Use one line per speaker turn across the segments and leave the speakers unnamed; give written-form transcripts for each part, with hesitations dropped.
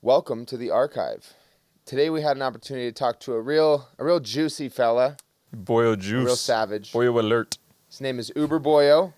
Welcome to the archive. Today we had an opportunity to talk to a real juicy fella,
Boyo
a real
juice.
savage.
Boyo alert.
His name is Uberboyo.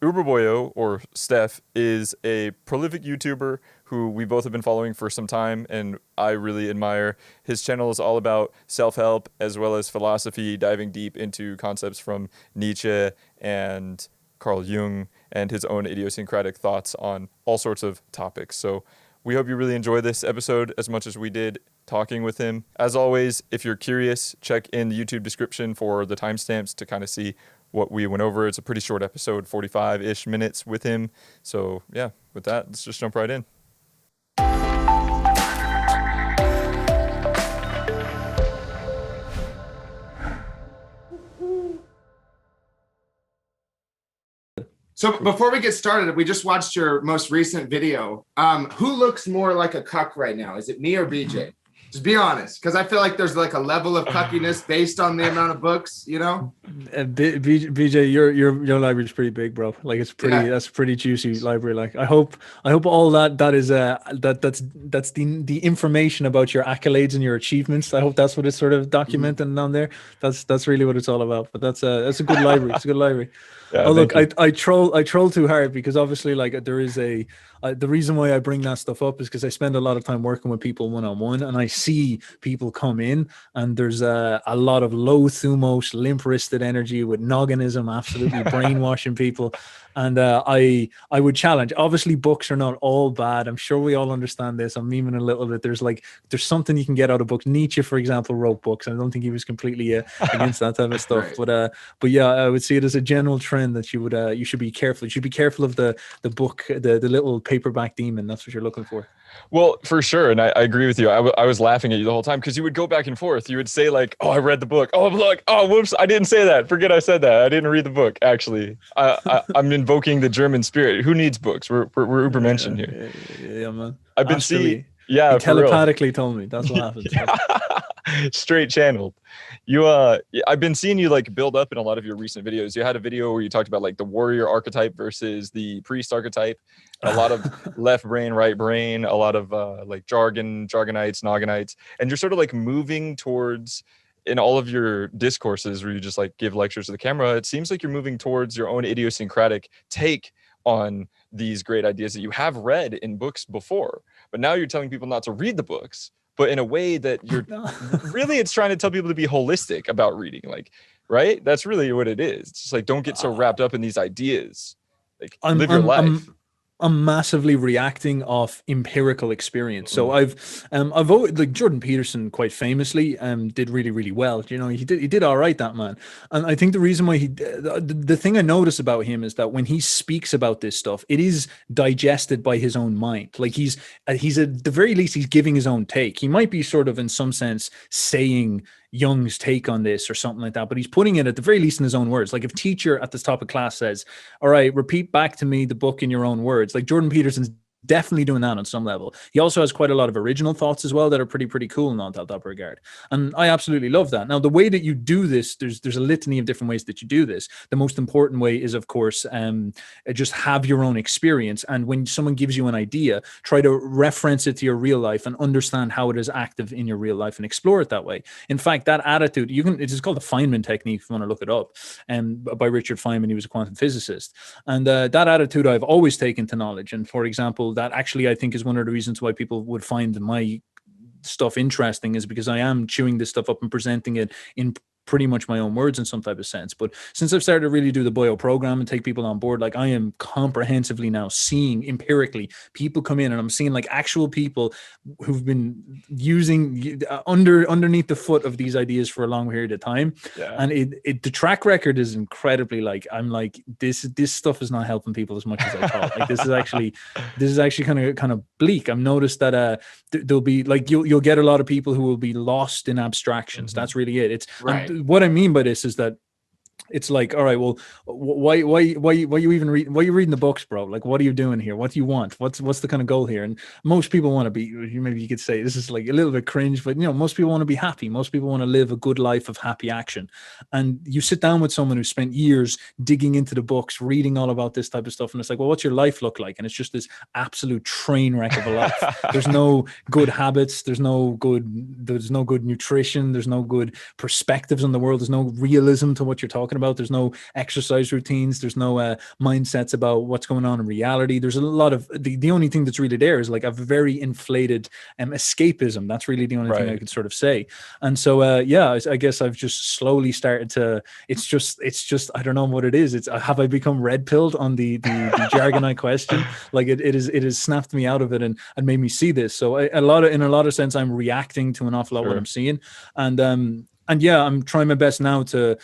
Uberboyo, or Stef, is a prolific YouTuber who we both have been following for some time, and I really admire. His channel is all about self-help as well as philosophy, diving deep into concepts from Nietzsche and Carl Jung and his own idiosyncratic thoughts on all sorts of topics. So we hope you really enjoy this episode as much as we did talking with him. As always, if you're curious, check in the YouTube description for the timestamps to kind of see what we went over. It's a pretty short episode, 45-ish minutes with him. So yeah, with that, let's just jump right in.
So before we get started, we just watched your most recent video. Who looks more like a cuck right now? Is it me or BJ? Just be honest, because I feel like there's like a level of cuckiness based on the amount of books, you know.
BJ, your library is pretty big, bro. Like it's pretty. That's a pretty juicy library. Like I hope all that is that's the information about your accolades and your achievements. I hope that's what it's sort of documenting down there. That's really what it's all about. But that's a good library. It's a good library.
Yeah,
oh look, I troll too hard because obviously like there is the reason why I bring that stuff up is because I spend a lot of time working with people one-on-one, and I see people come in and there's a lot of low thumos, limp-wristed energy with nogginism, absolutely brainwashing people. And I would challenge. Obviously, books are not all bad. I'm sure we all understand this. I'm memeing a little bit. There's something you can get out of books. Nietzsche, for example, wrote books. I don't think he was completely against that type of stuff. Right. But yeah, I would see it as a general trend that you should be careful. You should be careful of the book, the little paperback demon. That's what you're looking for.
Well, for sure. And I agree with you. I was laughing at you the whole time because you would go back and forth. You would say like, oh, I read the book. Oh, look. Oh, whoops. I didn't say that. Forget I said that. I didn't read the book, actually. I'm invoking the German spirit. Who needs books? We're Ubermenschen here.
Yeah, man.
I've been seeing. Yeah,
he telepathically told me. That's what happened.
Yeah. Straight channeled. I've been seeing you like build up in a lot of your recent videos. You had a video where you talked about like the warrior archetype versus the priest archetype. A lot of left brain, right brain, a lot of like jargonites, nogginites, and you're sort of like moving towards, in all of your discourses where you just like give lectures to the camera, it seems like you're moving towards your own idiosyncratic take on these great ideas that you have read in books before. But now you're telling people not to read the books, but in a way that you're really, it's trying to tell people to be holistic about reading, like, right? That's really what it is. It's just like, don't get so wrapped up in these ideas. Like, live your life.
I'm massively reacting off empirical experience. So I've always, like Jordan Peterson quite famously did really, really well. You know, he did all right, that man. And I think the reason why the thing I notice about him is that when he speaks about this stuff, it is digested by his own mind. Like he's at the very least, he's giving his own take. He might be sort of in some sense saying Jung's take on this or something like that, but he's putting it at the very least in his own words. Like if teacher at the top of class says, all right, repeat back to me the book in your own words, like Jordan Peterson's definitely doing that on some level. He also has quite a lot of original thoughts as well that are pretty cool in that regard. And I absolutely love that. Now, the way that you do this, there's a litany of different ways that you do this. The most important way is, of course, just have your own experience. And when someone gives you an idea, try to reference it to your real life and understand how it is active in your real life and explore it that way. In fact, that attitude, it is called the Feynman technique if you want to look it up, by Richard Feynman. He was a quantum physicist. And that attitude I've always taken to knowledge. And for example, that actually I think is one of the reasons why people would find my stuff interesting, is because I am chewing this stuff up and presenting it in pretty much my own words in some type of sense. But since I've started to really do the Boyo program and take people on board, like I am comprehensively now seeing empirically people come in, and I'm seeing like actual people who've been using underneath the foot of these ideas for a long period of time. Yeah. And the track record is incredibly, like, I'm like, this stuff is not helping people as much as I thought. Like this is actually kind of bleak. I've noticed that there'll be like, you'll get a lot of people who will be lost in abstractions. Mm-hmm. That's really it. It's right. What I mean by this is that it's like, all right, well, why you even read? Why are you reading the books, bro? Like, what are you doing here? What do you want? What's the kind of goal here? And most people want to be. Maybe you could say this is like a little bit cringe, but most people want to be happy. Most people want to live a good life of happy action. And you sit down with someone who spent years digging into the books, reading all about this type of stuff, and it's like, well, what's your life look like? And it's just this absolute train wreck of a life. There's no good habits. There's no good nutrition. There's no good perspectives on the world. There's no realism to what you're talking about. There's no exercise routines. There's no mindsets about what's going on in reality. There's a lot of the only thing that's really there is like a very inflated escapism. That's really the only thing I could sort of say. And so I guess I've just slowly started to. It's just I don't know what it is. Have I become red pilled on the jargonite question? Like it has snapped me out of it and made me see this. So in a lot of sense, I'm reacting to an awful lot of what I'm seeing, and yeah, I'm trying my best now to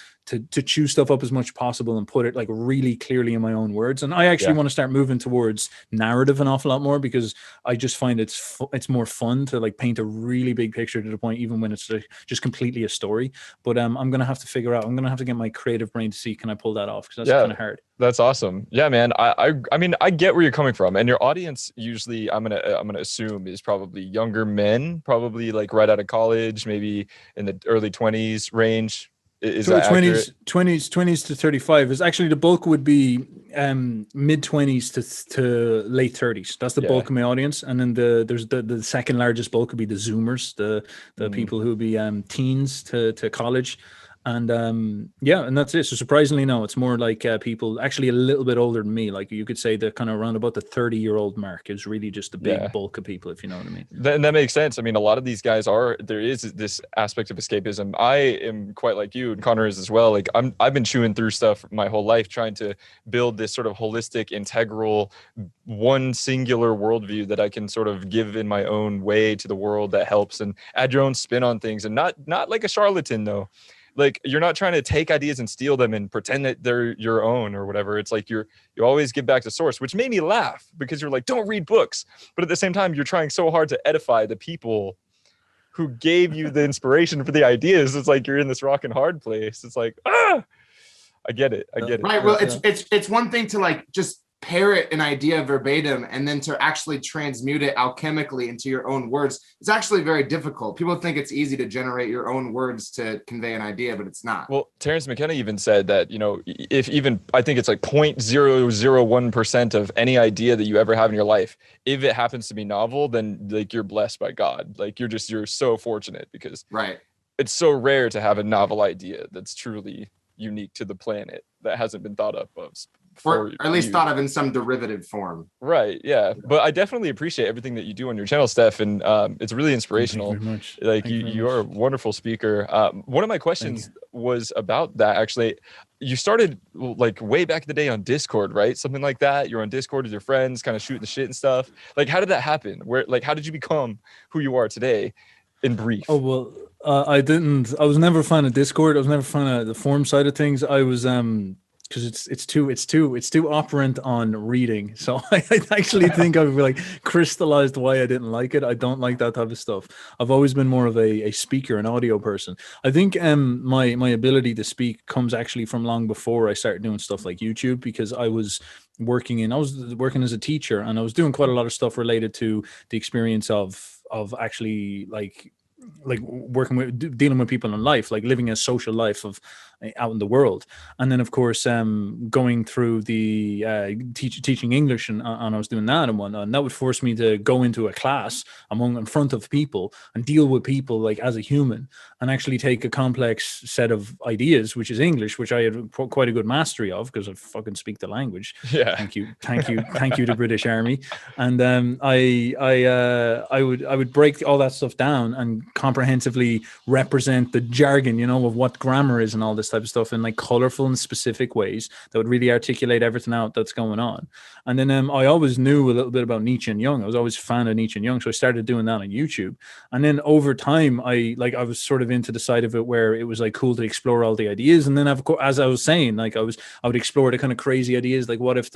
chew stuff up as much as possible and put it like really clearly in my own words. And I actually want to start moving towards narrative an awful lot more, because I just find it's more fun to like paint a really big picture to the point, even when it's like just completely a story. But I'm going to have to figure out, I'm going to have to get my creative brain to see, can I pull that off? Because that's kind of hard.
That's awesome. Yeah, man. I mean, I get where you're coming from, and your audience usually, I'm gonna assume, is probably younger men, probably like right out of college, maybe in the early 20s range. Is that
20s to 35 is actually the bulk would be mid 20s to late 30s. That's the bulk of my audience. And then there's the second largest bulk would be the Zoomers, the people who would be teens to college. And and that's it. So surprisingly, no, it's more like people actually a little bit older than me. Like you could say the kind of around about the 30-year-old mark is really just the big bulk of people, if you know what I mean.
That makes sense. I mean, a lot of these guys there is this aspect of escapism. I am quite like you, and Connor is as well. Like I've been chewing through stuff my whole life, trying to build this sort of holistic, integral, one singular worldview that I can sort of give in my own way to the world that helps, and add your own spin on things, and not like a charlatan though. Like you're not trying to take ideas and steal them and pretend that they're your own or whatever. It's like you always get back to source, which made me laugh, because you're like, don't read books. But at the same time, you're trying so hard to edify the people who gave you the inspiration for the ideas. It's like you're in this rock and hard place. It's like, I get it.
Right. Well, it's one thing to like just parrot an idea verbatim, and then to actually transmute it alchemically into your own words. It's actually very difficult. People think it's easy to generate your own words to convey an idea, but it's not.
Well, Terence McKenna even said that, if even, I think it's like 0.001% of any idea that you ever have in your life, if it happens to be novel, then like you're blessed by God. Like you're so fortunate, because it's so rare to have a novel idea that's truly unique to the planet that hasn't been thought of
or at least thought of in some derivative form.
Right. Yeah. But I definitely appreciate everything that you do on your channel, Stef. And it's really inspirational.
Thank you very much.
Like you are a wonderful speaker. One of my questions was about that, actually. You started like way back in the day on Discord, right? Something like that. You're on Discord with your friends, kind of shooting the shit and stuff. Like, how did that happen? How did you become who you are today, in brief?
Oh, well, I was never a fan of Discord. I was never a fan of the forum side of things. I was, because it's too operant on reading. So I actually think I've like crystallized why I didn't like it. I don't like that type of stuff. I've always been more of a speaker, an audio person. I think my ability to speak comes actually from long before I started doing stuff like YouTube, because I was working as a teacher, and I was doing quite a lot of stuff related to the experience of actually like dealing with people in life, like living a social life of out in the world. And then of course going through the teaching English, and I was doing that and whatnot, and that would force me to go into a class in front of people and deal with people like as a human, and actually take a complex set of ideas, which is English, which I had quite a good mastery of, because I fucking speak the language. Thank you to British Army. And I would break all that stuff down and comprehensively represent the jargon, of what grammar is and all this type of stuff in like colorful and specific ways that would really articulate everything out that's going on. And then I always knew a little bit about Nietzsche and Jung. I was always a fan of Nietzsche and Jung, so I started doing that on YouTube. And then over time, I was sort of into the side of it where it was like cool to explore all the ideas. And then of course, as I was saying, like I would explore the kind of crazy ideas, like what if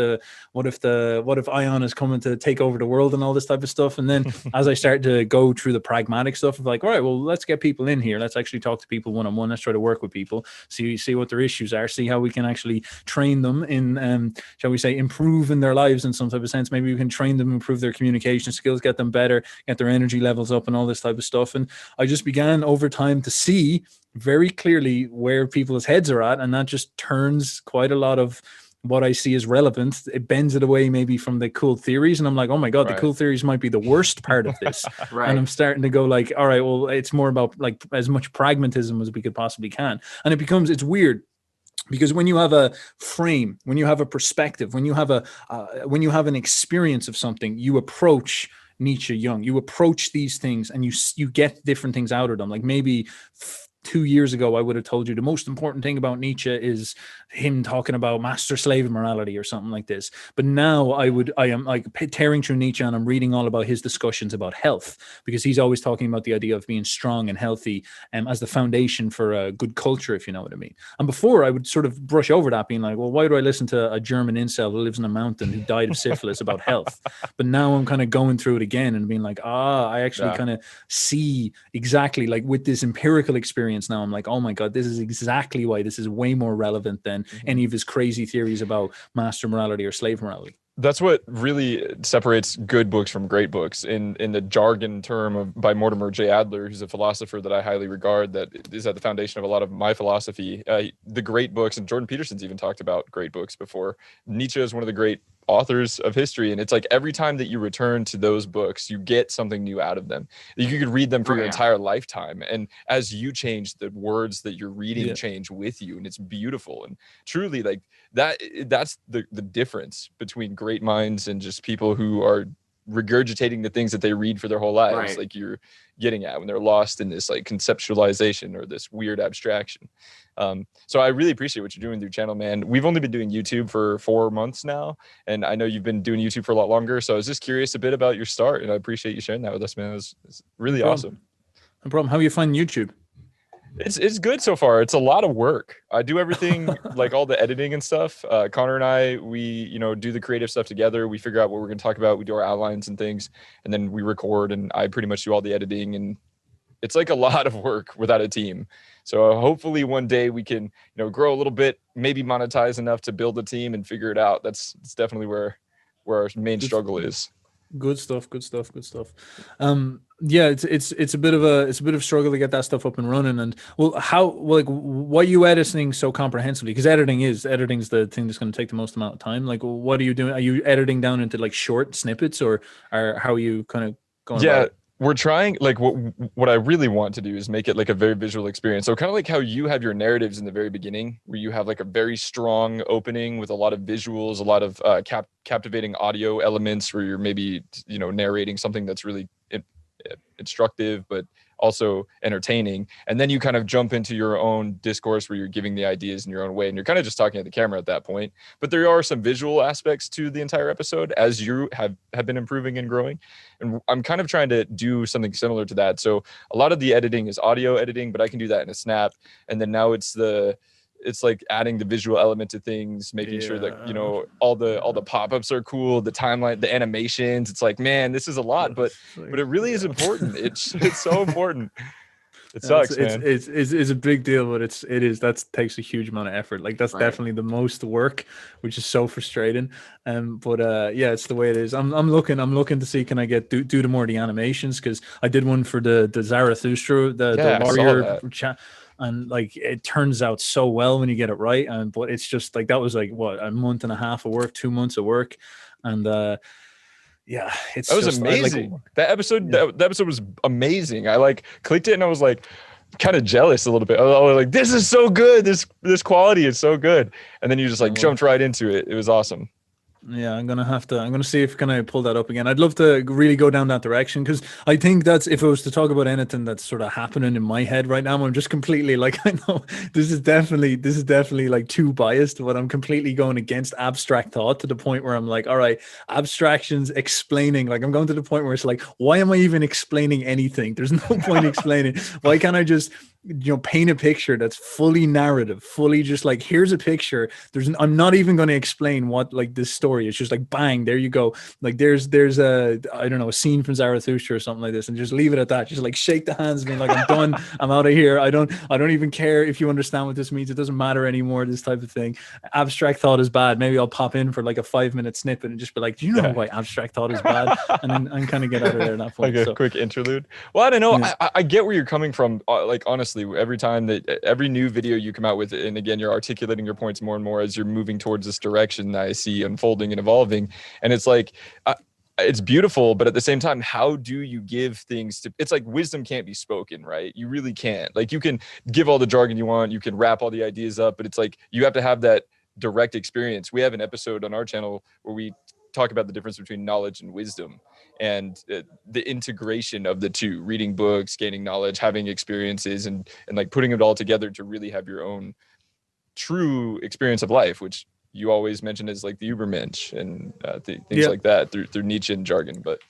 Ion is coming to take over the world and all this type of stuff. And then as I started to go through the pragmatic stuff of like, all right, well, let's get people in here. Let's actually talk to people one-on-one. Let's try to work with people, see what their issues are, see how we can actually train them in, shall we say, improve in their lives in some type of sense. Maybe we can train them, improve their communication skills, get them better, get their energy levels up and all this type of stuff. And I just began over time to see very clearly where people's heads are at, and that just turns quite a lot of what I see as relevant. It bends it away maybe from the cool theories, and I'm like, oh my god, the cool theories might be the worst part of this. And I'm starting to go like, all right, well, it's more about like as much pragmatism as we could possibly can. And it's weird, because when you have a frame, when you have a perspective, when you have an experience of something, you approach Nietzsche young, you approach these things and you get different things out of them. Like maybe 2 years ago, I would have told you the most important thing about Nietzsche is him talking about master-slave morality or something like this. But now I am like tearing through Nietzsche, and I'm reading all about his discussions about health, because he's always talking about the idea of being strong and healthy as the foundation for a good culture, if you know what I mean. And before, I would sort of brush over that, being like, well, why do I listen to a German incel who lives in a mountain who died of syphilis about health? But now I'm kind of going through it again and being like, I actually kind of see exactly, like with this empirical experience now, I'm like, oh my God, this is exactly why this is way more relevant than any of his crazy theories about master morality or slave morality.
That's what really separates good books from great books in the jargon term by Mortimer J. Adler, who's a philosopher that I highly regard, that is at the foundation of a lot of my philosophy. The great books, and Jordan Peterson's even talked about great books before. Nietzsche is one of the great authors of history, and it's like every time that you return to those books, you get something new out of them. You could read them for your entire lifetime, and as you change, the words that you're reading change with you, and it's beautiful. And truly, like that's the difference between great minds and just people who are regurgitating the things that they read for their whole lives, like you're getting at when they're lost in this like conceptualization or this weird abstraction. So I really appreciate what you're doing with your channel, man. We've only been doing YouTube for 4 months now, and I know you've been doing YouTube for a lot longer. So I was just curious a bit about your start, and I appreciate you sharing that with us, man. It's really awesome.
No problem. How are you finding YouTube?
It's good so far. It's a lot of work. I do everything, like all the editing and stuff. Connor and I, we do the creative stuff together. We figure out what we're going to talk about. We do our outlines and things, and then we record, and I pretty much do all the editing. And it's like a lot of work without a team. So hopefully one day we can, grow a little bit, maybe monetize enough to build a team and figure it out. It's definitely where our main struggle is.
Good stuff. Yeah, it's a bit of a struggle to get that stuff up and running. And well, what are you editing so comprehensively? Because editing's the thing that's going to take the most amount of time. Like, what are you doing? Are you editing down into like short snippets, or how are you kind of going about it?
We're trying, like, what I really want to do is make it like a very visual experience. So kind of like how you have your narratives in the very beginning, where you have like a very strong opening with a lot of visuals, a lot of captivating audio elements, where you're maybe, narrating something that's really instructive, but also entertaining. And then you kind of jump into your own discourse where you're giving the ideas in your own way, and you're kind of just talking at the camera at that point. But there are some visual aspects to the entire episode as you have been improving and growing. And I'm kind of trying to do something similar to that. So a lot of the editing is audio editing, but I can do that in a snap. And then now it's like adding the visual element to things, making sure that, all the pop-ups are cool, the timeline, the animations. It's like, man, this is a lot, but it really is important. It's so important. It sucks, man.
It's a big deal, but that takes a huge amount of effort. Like that's definitely the most work, which is so frustrating. But it's the way it is. I'm looking to see, can I do the more of the animations, because I did one for the Zarathustra, the warrior chat. And like, it turns out so well when you get it right. But it's just like, that was like what, a month and a half of work, 2 months of work. And that was
amazing. That episode was amazing. I like clicked it and I was like kind of jealous a little bit. I was like, this is so good. This quality is so good. And then you just like jumped right into it. It was awesome.
Yeah, I'm gonna see if can I pull that up again. I'd love to really go down that direction, because I think that's, if I was to talk about anything that's sort of happening in my head right now, I'm just completely like, I know this is definitely like too biased, but I'm completely going against abstract thought to the point where I'm like, all right, abstractions explaining, like I'm going to the point where it's like, why am I even explaining anything? There's no point explaining. Why can't I just paint a picture that's fully narrative, fully just like, here's a picture. I'm not even going to explain what like this story is. Just like, bang, there you go. Like there's a, I don't know, a scene from Zarathustra or something like this, and just leave it at that. Just like shake the hands, being like, I'm done. I'm out of here. I don't even care if you understand what this means. It doesn't matter anymore. This type of thing. Abstract thought is bad. Maybe I'll pop in for like a 5-minute snippet and just be like, do you know why abstract thought is bad? And then kind of get out of there at that point.
Like a quick interlude. Well, I don't know. Yeah. I get where you're coming from. Like, honestly, every time every new video you come out with, and again, you're articulating your points more and more as you're moving towards this direction that I see unfolding and evolving. And it's like, it's beautiful, but at the same time, how do you give things to, it's like wisdom can't be spoken, right? You really can't. Like, you can give all the jargon you want, you can wrap all the ideas up, but it's like, you have to have that direct experience. We have an episode on our channel where we talk about the difference between knowledge and wisdom, and the integration of the two, reading books, gaining knowledge, having experiences, and like putting it all together to really have your own true experience of life, which you always mention as like the Ubermensch and things like that through Nietzsche and jargon. But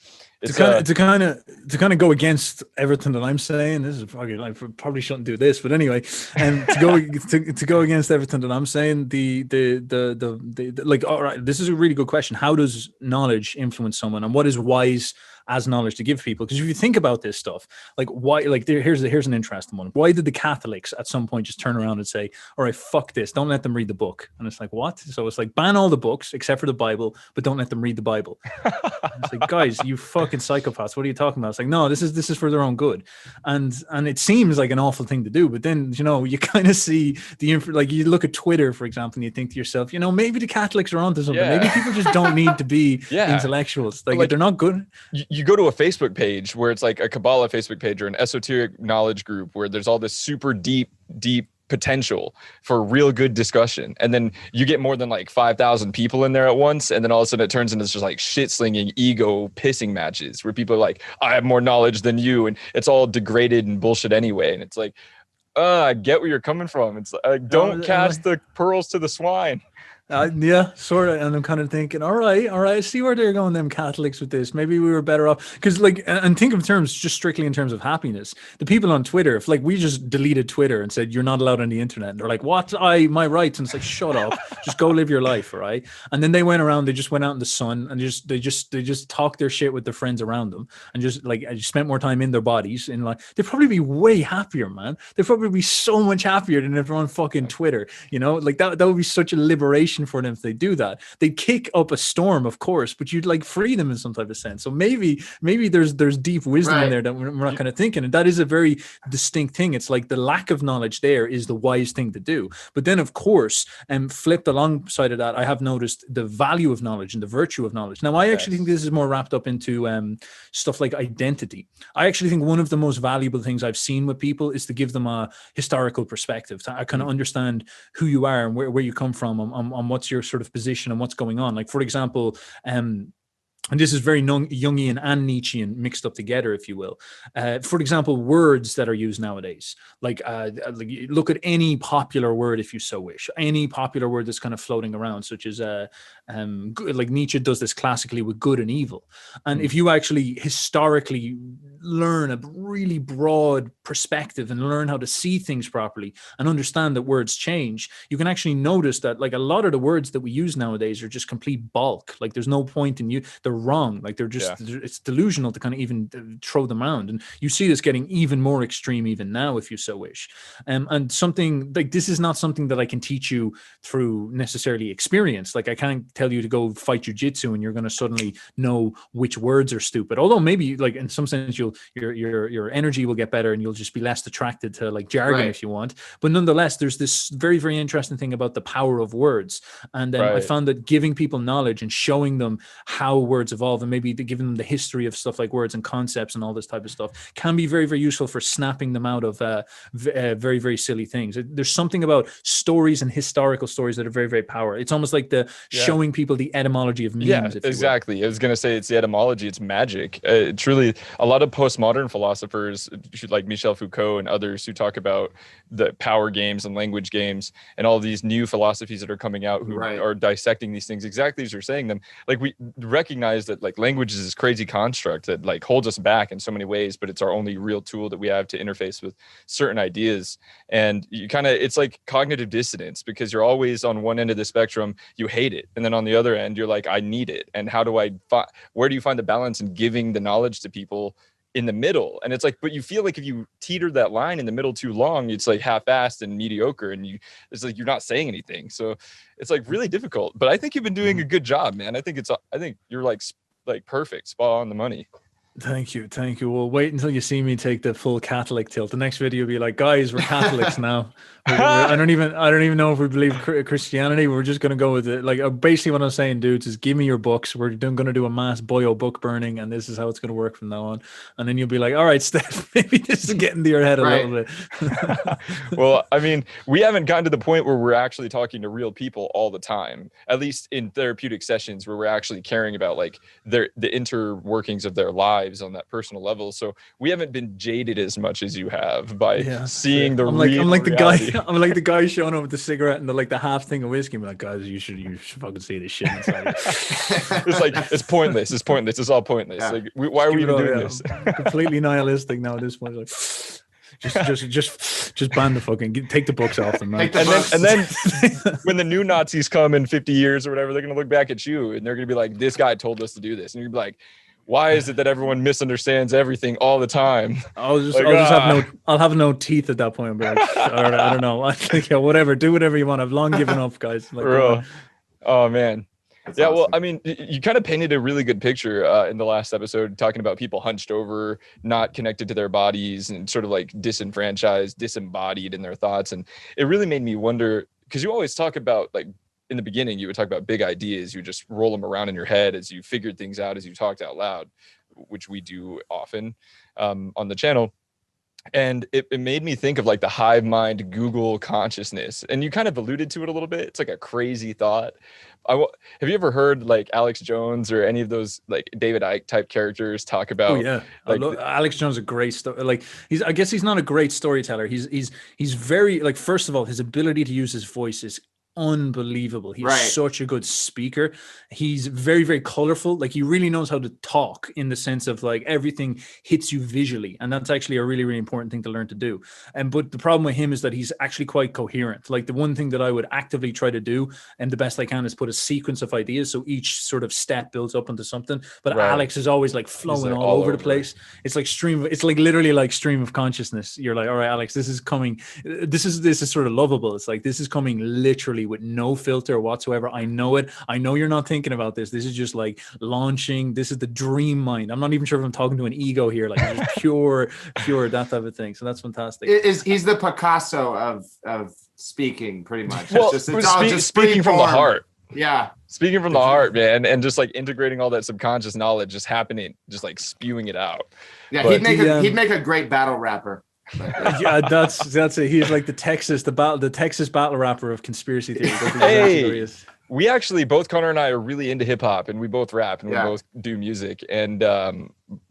it's
to kind of go against everything that I'm saying. This is fucking, I probably shouldn't do this, but anyway, and to go against everything that I'm saying, the like, all right, this is a really good question. How does knowledge influence someone, and what is wise as knowledge to give people? Because if you think about this stuff, like, why, like, here's an interesting one. Why did the Catholics at some point just turn around and say, all right, fuck this, don't let them read the book? And it's like, what? So it's like, ban all the books except for the Bible, but don't let them read the Bible. It's like, guys, you fucking psychopaths, what are you talking about? It's like, no, this is for their own good. And it seems like an awful thing to do, but then, you kind of see like, you look at Twitter, for example, and you think to yourself, maybe the Catholics are onto something. Maybe people just don't need to be intellectuals. Like, they're not good.
You go to a Facebook page where it's like a Kabbalah Facebook page or an esoteric knowledge group where there's all this super deep potential for real good discussion. And then you get more than like 5,000 people in there at once. And then all of a sudden it turns into just like shit slinging ego pissing matches where people are like, I have more knowledge than you. And it's all degraded and bullshit anyway. And it's like, I get where you're coming from. It's like, don't cast the pearls to the swine.
Yeah, sort of. And I'm kind of thinking, all right, I see where they're going, them Catholics, with this. Maybe we were better off, because like, and think of terms, just strictly in terms of happiness. The people on Twitter, if like we just deleted Twitter and said you're not allowed on the internet, and they're like, what? My rights? And it's like, shut up, just go live your life, all right? And then they went around, they just went out in the sun and they just talked their shit with their friends around them, and just like, I just spent more time in their bodies. And like, they'd probably be way happier, man. They'd probably be so much happier than if they're on fucking Twitter. Like that would be such a liberation for them if they do that. They'd kick up a storm, of course, but you'd like free them in some type of sense. So maybe there's deep wisdom in there that we're not kind of thinking, and that is a very distinct thing. It's like the lack of knowledge there is the wise thing to do. But then, of course, flipped alongside of that, I have noticed the value of knowledge and the virtue of knowledge. Now, I actually think this is more wrapped up into stuff like identity. I actually think one of the most valuable things I've seen with people is to give them a historical perspective, to kind of understand who you are and where you come from, on what's your sort of position and what's going on. Like, for example, and this is very Jungian and Nietzschean mixed up together, if you will. For example, words that are used nowadays. Like look at any popular word, if you so wish. Any popular word that's kind of floating around, such as like Nietzsche does this classically with good and evil. And if you actually historically learn a really broad perspective and learn how to see things properly and understand that words change, you can actually notice that like a lot of the words that we use nowadays are just complete bulk. Like, there's no point in they're wrong. Like, they're just, it's delusional to kind of even throw them around. And you see this getting even more extreme even now, if you so wish. And something like this is not something that I can teach you through necessarily experience. Like, I can't tell you to go fight jujitsu and you're going to suddenly know which words are stupid. Although maybe like in some sense your energy will get better and you'll just be less attracted to like jargon if you want. But nonetheless, there's this very, very interesting thing about the power of words. And I found that giving people knowledge and showing them how words evolve, and maybe giving them the history of stuff like words and concepts and all this type of stuff, can be very, very useful for snapping them out of very, very silly things. There's something about stories and historical stories that are very, very powerful. It's almost like showing people the etymology of memes.
Yeah, exactly. I was going to say it's the etymology. It's magic. It's really a lot of postmodern philosophers like Michel Foucault and others who talk about the power games and language games and all these new philosophies that are coming out who are dissecting these things exactly as you're saying them. Like, we recognize recognize that like language is this crazy construct that like holds us back in so many ways, but it's our only real tool that we have to interface with certain ideas. And you kind of, it's like cognitive dissonance, because you're always on one end of the spectrum, you hate it, and then on the other end you're like, I need it. And how do I where do you find the balance in giving the knowledge to people in the middle? And it's like, but you feel like if you teeter that line in the middle too long, it's like half-assed and mediocre, and it's like you're not saying anything. So it's like really difficult. But I think you've been doing a good job, man. I think you're like perfect, spot on the money.
Thank you. Well, wait until you see me take the full Catholic tilt. The next video will be like, guys, we're Catholics now. I don't even know if we believe Christianity. We're just gonna go with it. Like basically, what I'm saying, dudes, is give me your books. We're gonna do a mass Boyo book burning, and this is how it's gonna work from now on. And then you'll be like, all right, Stef, maybe this is getting to your head a little bit.
Well, I mean, we haven't gotten to the point where we're actually talking to real people all the time. At least in therapeutic sessions, where we're actually caring about like the inner workings of their lives on that personal level. So we haven't been jaded as much as you have by seeing the real
I'm like
reality.
I'm like the guy showing up with the cigarette and the half thing of whiskey. I'm like, guys, you should fucking see this shit inside.
It's like, it's pointless. It's all pointless.
Yeah.
Like, why are we even doing this?
Completely nihilistic now at this point. Like, just ban the fucking, take the books off them, man.
And then when the new Nazis come in 50 years or whatever, they're gonna look back at you and they're gonna be like, this guy told us to do this, and you're gonna be like, why is it that everyone misunderstands everything all the time?
I'll have no teeth at that point. I'll be like, all right, I don't know. I think, yeah, whatever. Do whatever you want. I've long given up, guys. Like,
oh man.
That's
yeah,
awesome.
well, I mean, you kind of painted a really good picture in the last episode, talking about people hunched over, not connected to their bodies, and sort of like disenfranchised, disembodied in their thoughts. And it really made me wonder, because you always talk about, like, in the beginning, you would talk about big ideas. You would just roll them around in your head as you figured things out, as you talked out loud, which we do often on the channel. And it made me think of like the hive mind Google consciousness. And you kind of alluded to it a little bit. It's like a crazy thought. Have you ever heard like Alex Jones or any of those like David Icke type characters talk about?
Oh yeah,
like,
Alex Jones is a great like I guess he's not a great storyteller. He's very, like, first of all, his ability to use his voice is unbelievable. He's such a good speaker. He's very, very colorful. Like, he really knows how to talk, in the sense of like everything hits you visually, and that's actually a really, really important thing to learn to do. But the problem with him is that he's actually quite coherent. Like, the one thing that I would actively try to do, and the best I can, is put a sequence of ideas, so each sort of step builds up into something. But Alex is always like flowing like all over the place. It's like it's like literally like stream of consciousness. You're like, all right, Alex, this is coming. This is sort of lovable. It's like, this is coming literally with no filter whatsoever. I know it. I know you're not thinking about this. This is just like launching. This is the dream mind. I'm not even sure if I'm talking to an ego here. Like, just pure that type of thing. So that's fantastic.
He's the Picasso of speaking, pretty much.
Well,
it's all just
speaking from the heart.
Yeah.
Speaking from the heart, man, and just like integrating all that subconscious knowledge, just happening, just like spewing it out.
Yeah,
But
he'd make a great battle rapper.
Yeah, that's it. He's like the Texas battle rapper of conspiracy theories. That's
Hey,
exactly what he is.
we actually, both Connor and I are really into hip hop, and we both rap, and we both do music, and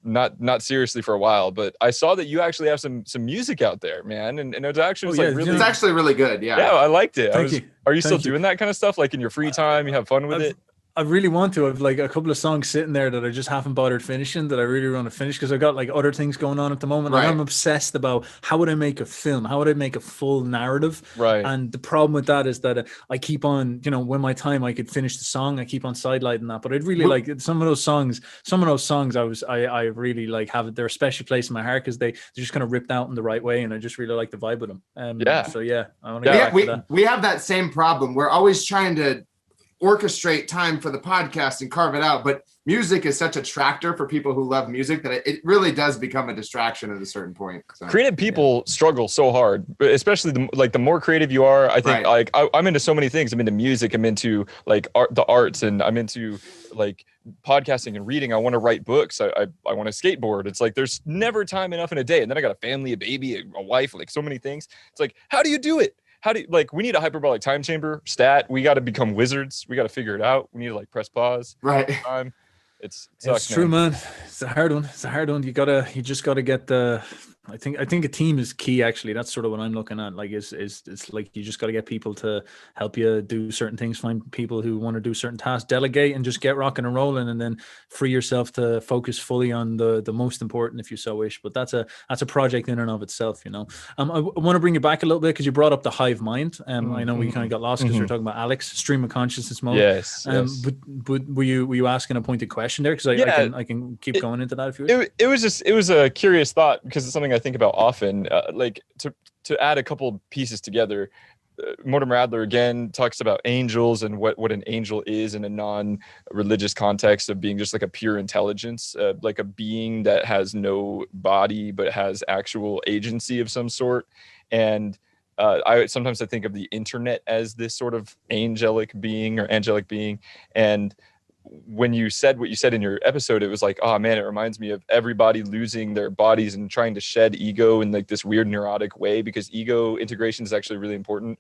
not seriously for a while, but I saw that you actually have some music out there, man, and it's actually
it's actually really good. Yeah,
I liked it. Are you still
Thank you.
doing that kind of stuff, like in your free time? You have fun with it?
I really want to. I've like a couple of songs sitting there that I just haven't bothered finishing, that I really want to finish, because I've got like other things going on at the moment.
Right.
And I'm obsessed about how would I make a film? How would I make a full narrative?
Right.
And the problem with that is that I keep on, when my time I could finish the song, I keep on sidelighting that. But I'd really like some of those songs. I really like have they're a special place in my heart, because they're just kind of ripped out in the right way, and I just really like the vibe of them. So yeah, I want to get back to that.
We have that same problem. We're always trying to orchestrate time for the podcast and carve it out, but music is such a tractor for people who love music that it really does become a distraction at a certain point. So,
creative people struggle so hard, especially the more creative you are. I think like I'm into so many things. I'm into music. I'm into like the arts, and I'm into like podcasting and reading. I want to write books. I want to skateboard. It's like there's never time enough in a day. And then I got a family, a baby, a wife, like so many things. It's like, how do you do it? We need a hyperbolic time chamber stat. We got to become wizards. We got to figure it out. We need to like press pause.
Right.
It sucks,
It's true, man. It's a hard one. You just gotta get the I think a team is key. Actually, that's sort of what I'm looking at. Like, is it's like you just got to get people to help you do certain things. Find people who want to do certain tasks, delegate, and just get rocking and rolling, and then free yourself to focus fully on the most important, if you so wish. But that's a project in and of itself, you know. I want to bring you back a little bit because you brought up the hive mind. I know we kind of got lost because we were talking about Alex stream of consciousness mode.
Yes.
But were you asking a pointed question there? Because I can keep going into that if you wish.
It was a curious thought because it's something I think about often. Like to add a couple pieces together. Mortimer Adler again talks about angels and what an angel is in a non-religious context of being just like a pure intelligence, like a being that has no body but has actual agency of some sort. And I think of the internet as this sort of angelic being. And when you said what you said in your episode, it was like, oh man, it reminds me of everybody losing their bodies and trying to shed ego in like this weird neurotic way, because ego integration is actually really important.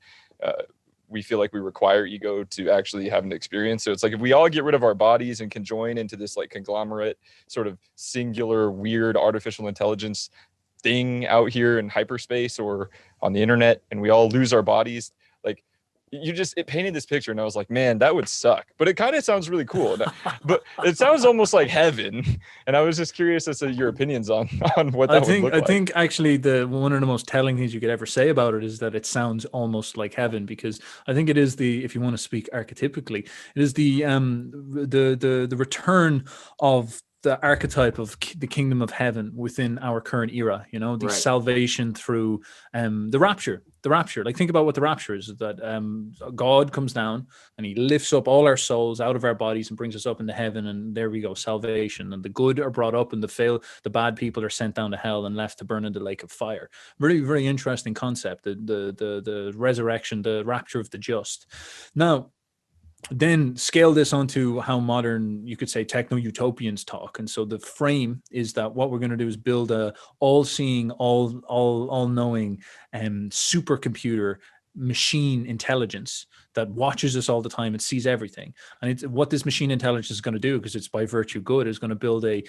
We feel like we require ego to actually have an experience. So it's like if we all get rid of our bodies and can join into this like conglomerate sort of singular weird artificial intelligence thing out here in hyperspace or on the internet, and we all lose our bodies, like it painted this picture, and I was like, man, that would suck. But it kind of sounds really cool. But it sounds almost like heaven. And I was just curious as to your opinions on what that would look like.
I think actually one of the most telling things you could ever say about it is that it sounds almost like heaven, because I think it is if you want to speak archetypically, it is the return of the archetype of the kingdom of heaven within our current era, you know, the salvation through the rapture. Like, think about what the rapture is, that God comes down and he lifts up all our souls out of our bodies and brings us up into heaven, and there we go, salvation. And the good are brought up and the bad people are sent down to hell and left to burn in the lake of fire. Very, very interesting concept, the resurrection, the rapture of the just. Now, then scale this onto how modern, you could say, techno-utopians talk. And so the frame is that what we're going to do is build a all-seeing, all-knowing supercomputer machine intelligence that watches us all the time and sees everything. And what this machine intelligence is going to do, because it's by virtue good, is going to build a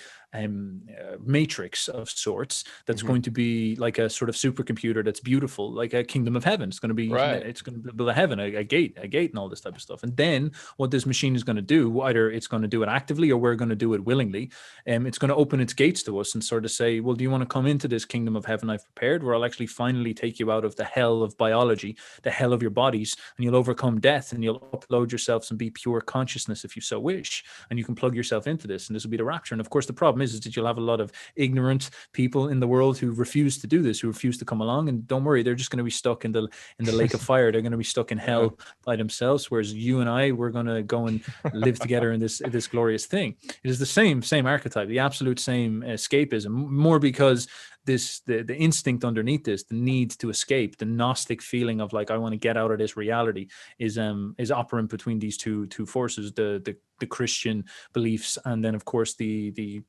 matrix of sorts that's going to be like a sort of supercomputer that's beautiful, like a kingdom of heaven. It's going to be, it's going to build a heaven, a gate and all this type of stuff. And then what this machine is going to do, either it's going to do it actively or we're going to do it willingly. It's going to open its gates to us and sort of say, well, do you want to come into this kingdom of heaven I've prepared, where I'll actually finally take you out of the hell of biology, the hell of your bodies, and you'll overcome death, and you'll upload yourselves and be pure consciousness if you so wish, and you can plug yourself into this, and this will be the rapture. And of course the problem is that you'll have a lot of ignorant people in the world who refuse to do this, who refuse to come along, and don't worry, they're just going to be stuck in the lake of fire. They're going to be stuck in hell by themselves, whereas you and I, we're going to go and live together in this glorious thing. It is the same archetype, the absolute same escapism, more because the instinct underneath this, the need to escape, the Gnostic feeling of like, I want to get out of this reality, is operant between these two forces, the Christian beliefs, and then of course the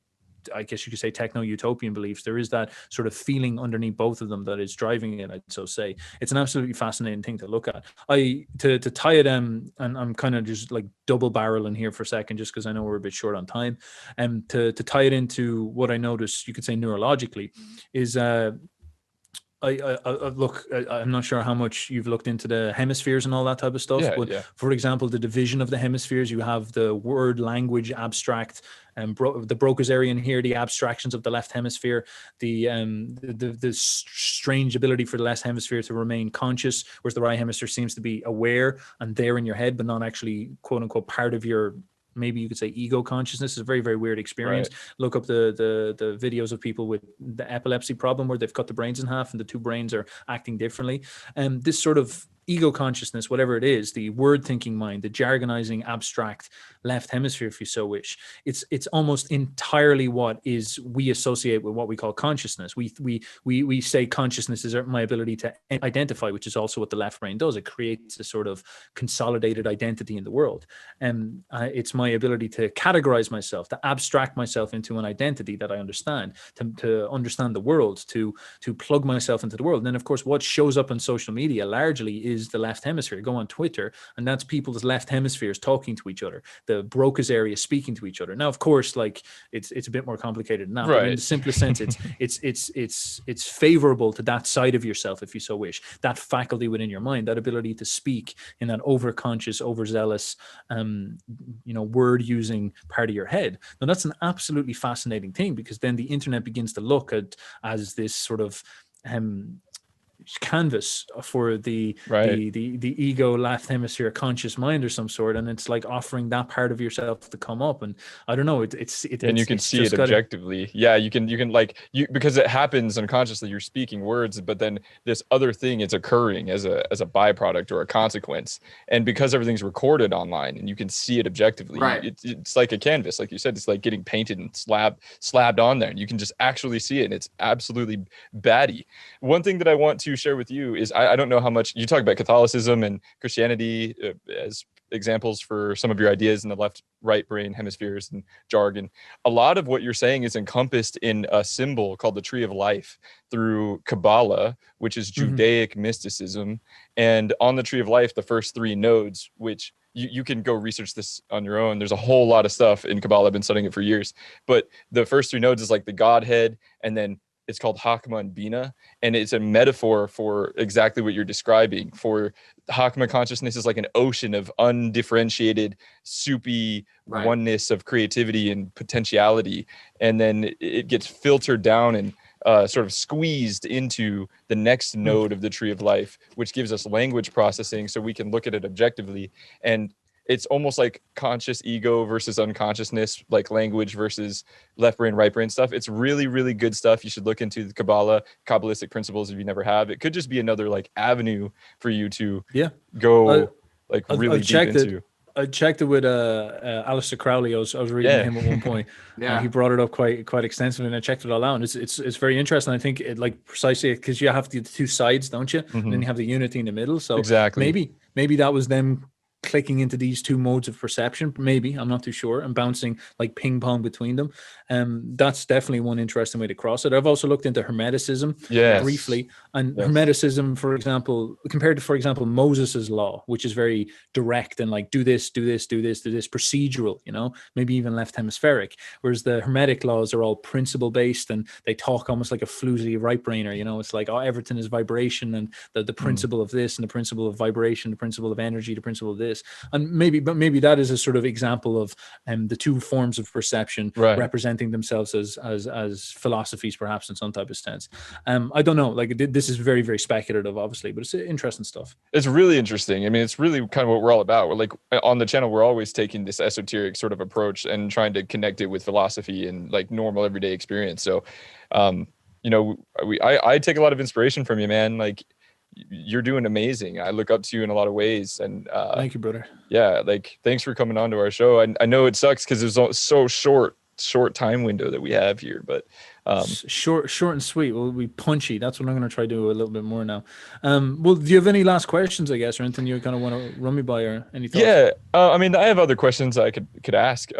I guess you could say techno-utopian beliefs. There is that sort of feeling underneath both of them that is driving it, I'd so say. It's an absolutely fascinating thing to look at. To tie it, and I'm kind of just like double barreling here for a second, just because I know we're a bit short on time. To tie it into what I notice, you could say neurologically, is I'm not sure how much you've looked into the hemispheres and all that type of stuff, but for example, the division of the hemispheres, you have the word, language, abstract, and the Broca's area in here, the abstractions of the left hemisphere, the strange ability for the left hemisphere to remain conscious, whereas the right hemisphere seems to be aware and there in your head, but not actually, quote unquote, part of your, maybe you could say, ego consciousness. Is a very, very weird experience. Look up the videos of people with the epilepsy problem where they've cut the brains in half and the two brains are acting differently. And this sort of ego consciousness, whatever it is, the word thinking mind, the jargonizing abstract left hemisphere, if you so wish, it's almost entirely what is we associate with what we call consciousness. We say consciousness is my ability to identify, which is also what the left brain does. It creates a sort of consolidated identity in the world. And it's my ability to categorize myself, to abstract myself into an identity that I understand, to understand the world, to plug myself into the world. And then of course what shows up on social media largely is the left hemisphere. Go on Twitter, and that's people's left hemispheres talking to each other. The Broca's area speaking to each other. Now, of course, like it's a bit more complicated than that, but in the simplest sense, it's favorable to that side of yourself, if you so wish. That faculty within your mind, that ability to speak in that overconscious, overzealous, word using part of your head. Now, that's an absolutely fascinating thing, because then the internet begins to look at as this sort of canvas for the ego left hemisphere conscious mind or some sort, and it's like offering that part of yourself to come up. And I don't know,
and you can see it objectively. You can because it happens unconsciously. You're speaking words, but then this other thing is occurring as a byproduct or a consequence, and because everything's recorded online and you can see it objectively, it's like a canvas, like you said. It's like getting painted and slabbed on there, and you can just actually see it, and it's absolutely batty. One thing that I want to share with you is I don't know how much you talk about Catholicism and Christianity as examples for some of your ideas in the left right brain hemispheres and jargon. A lot of what you're saying is encompassed in a symbol called the Tree of Life through Kabbalah, which is Judaic mysticism. And on the Tree of Life, the first 3 nodes, which you can go research this on your own. There's a whole lot of stuff in Kabbalah. I've been studying it for years, but the first 3 nodes is like the Godhead, and then it's called Hakma and Bina, and it's a metaphor for exactly what you're describing. For Hakma consciousness is like an ocean of undifferentiated, soupy oneness of creativity and potentiality, and then it gets filtered down and sort of squeezed into the next node of the Tree of Life, which gives us language processing so we can look at it objectively. And it's almost like conscious ego versus unconsciousness, like language versus left brain, right brain stuff. It's really, really good stuff. You should look into the Kabbalah, Kabbalistic principles if you never have. It could just be another like avenue for you to go really deep into.
I checked it with Aleister Crowley. I was reading him at one point. He brought it up quite extensively, and I checked it all out. And it's very interesting. I think it like precisely because you have the 2 sides, don't you? And then you have the unity in the middle. So maybe that was them clicking into these 2 modes of perception. Maybe, I'm not too sure, and bouncing like ping pong between them. That's definitely one interesting way to cross it. I've also looked into Hermeticism briefly, and Hermeticism, for example, compared to, for example, Moses's law, which is very direct and like do this, procedural, maybe even left hemispheric, whereas the Hermetic laws are all principle based, and they talk almost like a floozy right brainer. It's like, everything is vibration, and the principle of this, and the principle of vibration, the principle of energy, the principle of this. And maybe that is a sort of example of the 2 forms of perception representing themselves as philosophies, perhaps in some type of sense. I don't know, like this is very, very speculative, obviously, but it's interesting stuff.
It's really interesting. I mean, it's really kind of what we're all about. We're like on the channel, we're always taking this esoteric sort of approach and trying to connect it with philosophy and like normal everyday experience. So I take a lot of inspiration from you, man. Like, you're doing amazing. I look up to you in a lot of ways, and
thank you, brother.
Like, thanks for coming on to our show. I know it sucks because it's so short time window that we have here, but
short and sweet. We'll be punchy. That's what I'm going to try to do a little bit more now. Well, do you have any last questions, I guess, or anything you kind of want to run me by, or any thoughts?
I mean, I have other questions I could ask.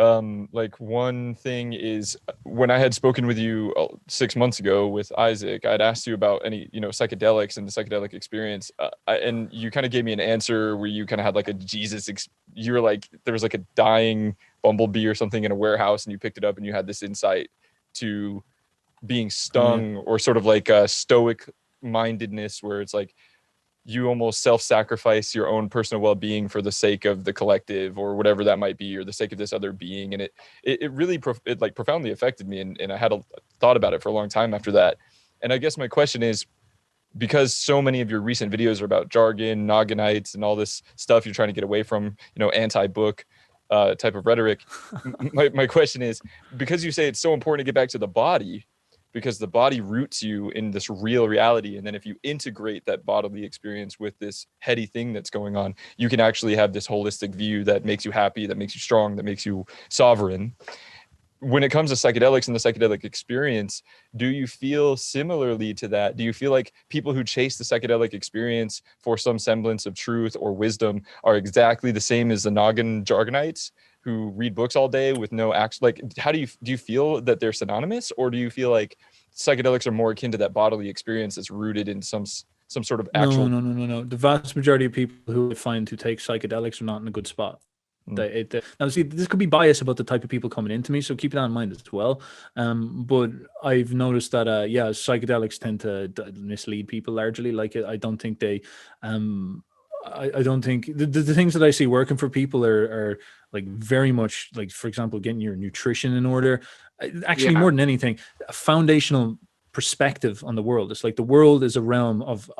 Like, one thing is, when I had spoken with you 6 months ago with Isaac, I'd asked you about any psychedelics and the psychedelic experience, and you kind of gave me an answer where you kind of had like a Jesus you were like, there was like a dying bumblebee or something in a warehouse, and you picked it up and you had this insight to being stung, or sort of like a stoic mindedness, where it's like you almost self-sacrifice your own personal well-being for the sake of the collective, or whatever that might be, or the sake of this other being. And it really profoundly affected me, and I had thought about it for a long time after that. And I guess my question is, because so many of your recent videos are about jargon, Nogganites, and all this stuff you're trying to get away from, anti-book type of rhetoric. My question is, because you say it's so important to get back to the body, because the body roots you in this real reality, and then if you integrate that bodily experience with this heady thing that's going on, you can actually have this holistic view that makes you happy, that makes you strong, that makes you sovereign. When it comes to psychedelics and the psychedelic experience, do you feel similarly to that? Do you feel like people who chase the psychedelic experience for some semblance of truth or wisdom are exactly the same as the noggin jargonites who read books all day with no action? Like, how do you feel that they're synonymous, or do you feel like psychedelics are more akin to that bodily experience that's rooted in some some sort of actual?
No. The vast majority of people who I find who take psychedelics are not in a good spot. Now, see, this could be bias about the type of people coming into me, so keep that in mind as well. But I've noticed that, psychedelics tend to mislead people largely. Like, I don't think they, I don't think the things that I see working for people are like very much like, for example, getting your nutrition in order. Actually, more than anything, a foundational perspective on the world. It's like the world is a realm of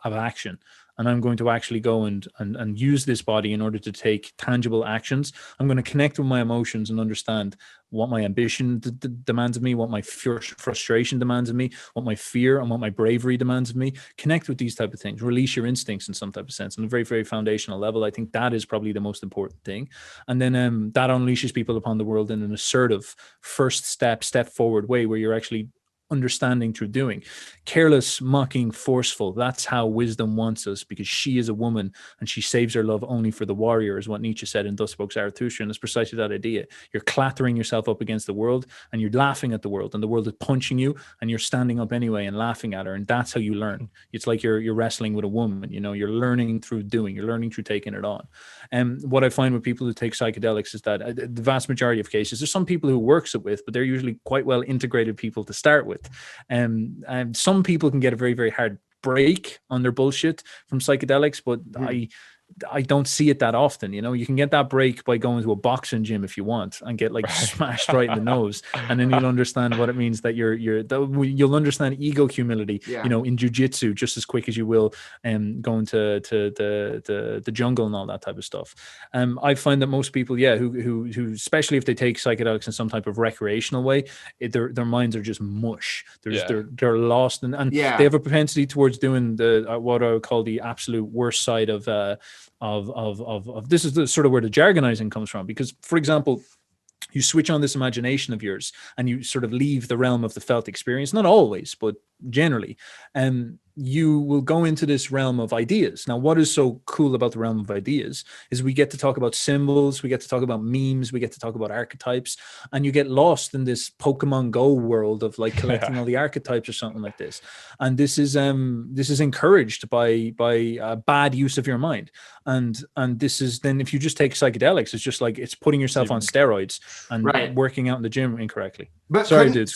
action, and I'm going to actually go and use this body in order to take tangible actions. I'm going to connect with my emotions and understand what my ambition demands of me, what my frustration demands of me, what my fear and what my bravery demands of me. Connect with these type of things. Release your instincts in some type of sense on a very, very foundational level. I think that is probably the most important thing. And then that unleashes people upon the world in an assertive first step forward way, where you're actually understanding through doing. Careless, mocking, forceful. That's how wisdom wants us, because she is a woman and she saves her love only for the warrior, is what Nietzsche said in Thus Spoke Zarathustra. And it's precisely that idea. You're clattering yourself up against the world and you're laughing at the world, and the world is punching you and you're standing up anyway and laughing at her. And that's how you learn. It's like you're wrestling with a woman, you know, you're learning through doing, you're learning through taking it on. And what I find with people who take psychedelics is that the vast majority of cases, there's some people who works it with, but they're usually quite well integrated people to start with. And some people can get a very, very hard break on their bullshit from psychedelics, but I don't see it that often. You know, you can get that break by going to a boxing gym if you want and get like smashed right in the nose, and then you'll understand what it means that you'll understand ego humility, you know, in jiu-jitsu just as quick as you will going to the jungle and all that type of stuff. I find that most people, who especially if they take psychedelics in some type of recreational way, their minds are just mush. They're lost, and they have a propensity towards doing the what I would call the absolute worst side of this is the sort of where the jargonizing comes from. Because, for example, you switch on this imagination of yours and you sort of leave the realm of the felt experience, not always, but generally, and you will go into this realm of ideas. Now, what is so cool about the realm of ideas is we get to talk about symbols, we get to talk about memes, we get to talk about archetypes, and you get lost in this Pokemon Go world of like collecting all the archetypes or something like this. And this is encouraged by bad use of your mind. And this is then, if you just take psychedelics, it's just like it's putting yourself on steroids and working out in the gym incorrectly.
But
sorry, dude.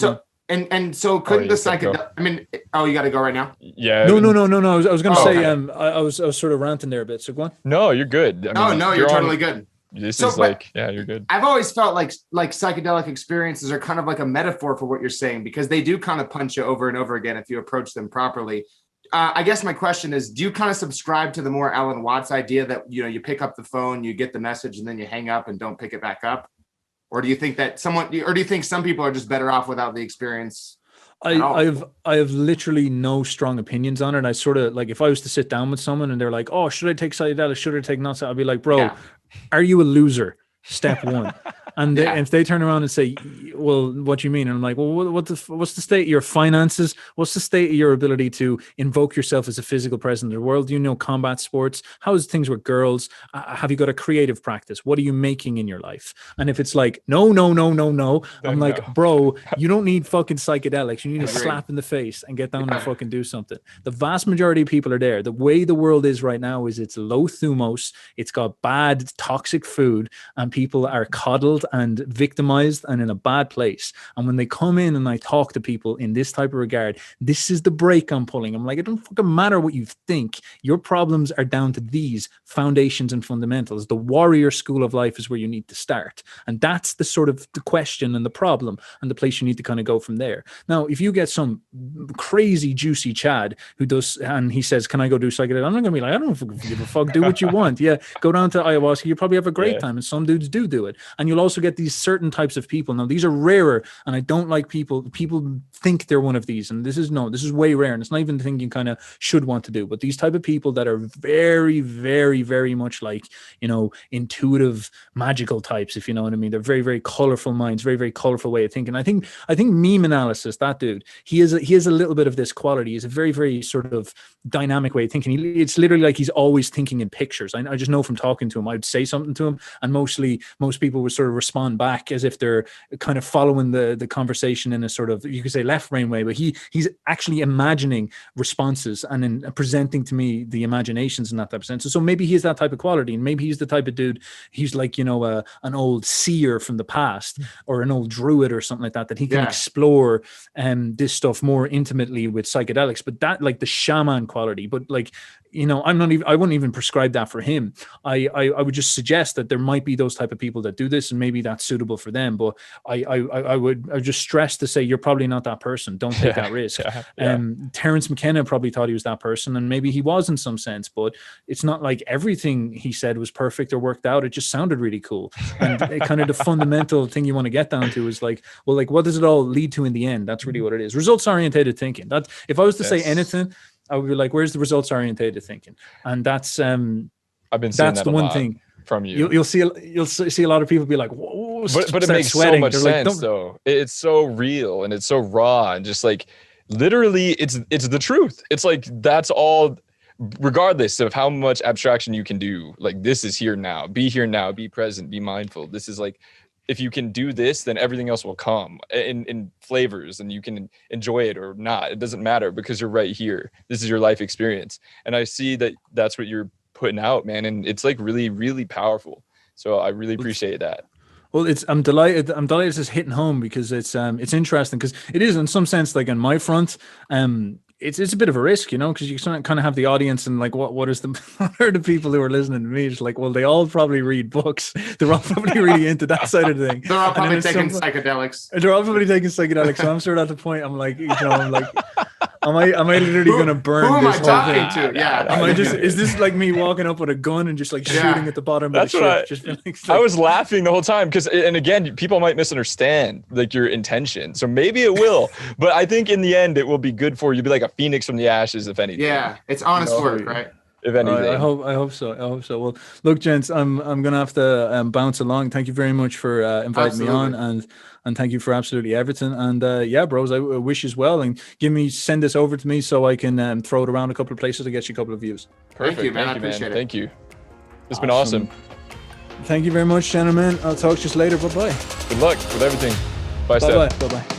And so couldn't the psychedelic? I mean, you got to go right now.
Yeah.
No. I was going to say, okay. I was sort of ranting there a bit. So go on.
No, you're good. I mean,
you're totally good.
This is like, you're good.
I've always felt like psychedelic experiences are kind of like a metaphor for what you're saying, because they do kind of punch you over and over again if you approach them properly. I guess my question is, do you kind of subscribe to the more Alan Watts idea that, you know, you pick up the phone, you get the message, and then you hang up and don't pick it back up? Or do you think that some people are just better off without the experience?
I have literally no strong opinions on it. I sort of like, if I was to sit down with someone and they're like, "Oh, should I take psychedelics? Should I take not?" I'd be like, "Bro, are you a loser? Step one." And if they turn around and say, "Well, what do you mean?" And I'm like, "Well, what's the state of your finances? What's the state of your ability to invoke yourself as a physical presence in the world? Do you know combat sports? How is things with girls? Have you got a creative practice? What are you making in your life?" And if it's like, no, I'm like, "Bro, you don't need fucking psychedelics. You need a slap in the face and get down and fucking do something." The vast majority of people are there. The way the world is right now is it's low thumos. It's got bad, toxic food, and people are coddled and victimized and in a bad place. And when they come in and I talk to people in this type of regard, this is the break I'm pulling. I'm like, it don't fucking matter what you think. Your problems are down to these foundations and fundamentals. The warrior school of life is where you need to start. And that's the sort of the question and the problem and the place you need to kind of go from there. Now, if you get some crazy juicy Chad who does, and he says, "Can I go do psychedelics?" I'm not gonna be like, "I don't give a fuck, do what you want." Yeah, go down to ayahuasca, you probably have a great time, and some dudes do it. And you'll also get these certain types of people. Now, these are rarer, and I don't like people think they're one of these, and this is way rare, and it's not even the thing you kind of should want to do. But these type of people that are very, very, very much like, you know, intuitive, magical types, if you know what I mean. They're very, very colorful minds, very, very colorful way of thinking. I think meme analysis, that dude, he has a little bit of this quality. He's a very, very sort of dynamic way of thinking. It's literally like he's always thinking in pictures. I just know from talking to him, I'd say something to him, and most people would sort of respond back as if they're kind of following the conversation in a sort of, you could say, left brain way, but he's actually imagining responses and then presenting to me the imaginations in that type of sense. So maybe he's that type of quality, and maybe he's the type of dude, he's like, an old seer from the past or an old druid or something like that he can explore this stuff more intimately with psychedelics. But that, like the shaman quality, but like, I wouldn't even prescribe that for him. I would just suggest that there might be those type of people that do this, and maybe that's suitable for them. But I would just stress to say, you're probably not that person. Don't take that risk. Terence McKenna probably thought he was that person, and maybe he was in some sense, but it's not like everything he said was perfect or worked out. It just sounded really cool. And kind of the fundamental thing you want to get down to is like, well, like, what does it all lead to in the end? That's really what it is. Results orientated thinking. That, if I was to say anything, I would be like, where's the results orientated thinking? And that's
I've been seeing
that's
that
the
a
one
lot
thing
from you.
You'll see a lot of people be like, whoa,
but it makes
sweating.
so much
They're
sense,
like,
though. It's so real and it's so raw, and just like literally it's the truth. It's like, that's all, regardless of how much abstraction you can do. Like, this is here now. Be here now. Be present. Be mindful. This is like, if you can do this, then everything else will come in flavors, and you can enjoy it or not. It doesn't matter, because you're right here. This is your life experience. And I see that that's what you're putting out, man. And it's like really, really powerful. So I really appreciate that.
Well, I'm delighted it's hitting home, because it's interesting, because it is in some sense, like on my front, it's a bit of a risk, because you kind of have the audience, and like, what are the people who are listening to me? It's like, well, they all probably read books. They're all probably really into that side of the thing.
They're all probably taking psychedelics.
They're all probably taking psychedelics. So I'm sort of at the point, I'm like, am I literally going to burn
who am
this
I
whole
talking
thing?
to? Yeah.
Am I is this like me walking up with a gun and just like shooting at the bottom of the ship?
I was laughing the whole time, because, and again, people might misunderstand like your intention. So maybe it will, but I think in the end it will be good for you. Be like a phoenix from the ashes, if anything.
Yeah, it's honest work, right?
If anything.
I hope so. Well, look, gents, I'm gonna have to bounce along. Thank you very much for inviting me on, and thank you for absolutely everything. And bros, I wish you well, and send this over to me so I can throw it around a couple of places to get you a couple of views.
Perfect.
Thank you, man. I appreciate it.
Thank you. It's been awesome.
Thank you very much, gentlemen. I'll talk to you later. Bye bye.
Good luck with everything. Bye, Stef.
Bye bye.